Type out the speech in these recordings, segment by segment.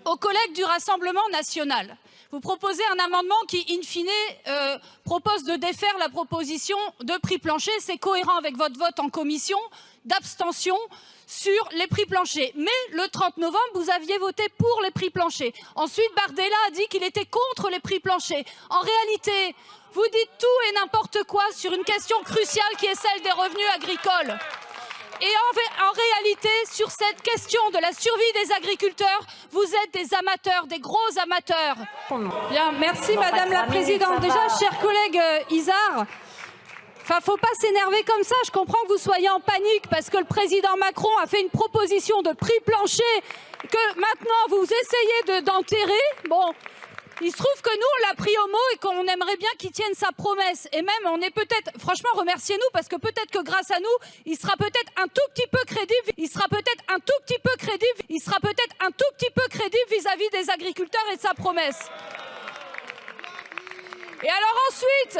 aux collègues du Rassemblement national. Vous proposez un amendement qui, in fine, propose de défaire la proposition de prix plancher. C'est cohérent avec votre vote en commission d'abstention sur les prix planchers. Mais le 30 novembre, vous aviez voté pour les prix planchers. Ensuite, Bardella a dit qu'il était contre les prix planchers. En réalité, vous dites tout et n'importe quoi sur une question cruciale qui est celle des revenus agricoles. Et en réalité, sur cette question de la survie des agriculteurs, vous êtes des amateurs, des gros amateurs. Bien, merci Madame la Présidente. Déjà, cher collègue Izard, faut pas s'énerver comme ça. Je comprends que vous soyez en panique parce que le président Macron a fait une proposition de prix plancher que maintenant vous essayez d'enterrer. Bon. Il se trouve que nous, on l'a pris au mot et qu'on aimerait bien qu'il tienne sa promesse. Et même, on est peut-être, franchement, remerciez-nous parce que peut-être que grâce à nous, il sera peut-être un tout petit peu crédible. Il sera peut-être un tout petit peu crédible. Il sera peut-être un tout petit peu crédible vis-à-vis des agriculteurs et de sa promesse. Et alors ensuite,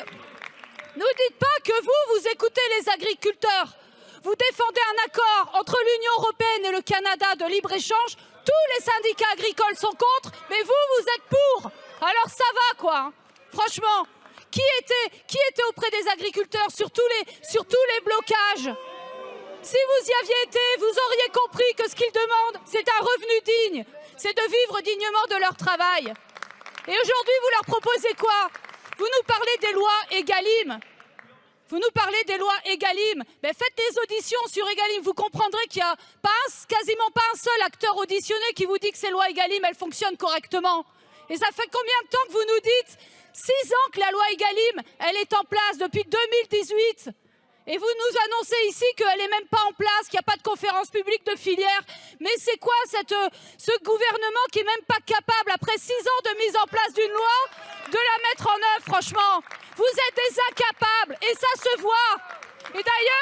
ne dites pas que vous écoutez les agriculteurs. Vous défendez un accord entre l'Union européenne et le Canada de libre-échange. Tous les syndicats agricoles sont contre, mais vous êtes pour. Alors ça va quoi, franchement. Qui était auprès des agriculteurs sur tous les blocages? Si vous y aviez été, vous auriez compris que ce qu'ils demandent, c'est un revenu digne. C'est de vivre dignement de leur travail. Et aujourd'hui, vous leur proposez quoi? Vous nous parlez des lois Egalim. Vous nous parlez des lois Egalim. Mais faites des auditions sur Egalim. Vous comprendrez qu'il n'y a quasiment pas un seul acteur auditionné qui vous dit que ces lois Egalim, elles fonctionnent correctement. Et ça fait combien de temps que vous nous dites? 6 ans que la loi Egalim, elle est en place depuis 2018. Et vous nous annoncez ici qu'elle n'est même pas en place, qu'il n'y a pas de conférence publique de filière. Mais c'est quoi ce gouvernement qui n'est même pas capable, après 6 ans de mise en place d'une loi, de la mettre en œuvre, franchement? Vous êtes des incapables, et ça se voit. Et d'ailleurs,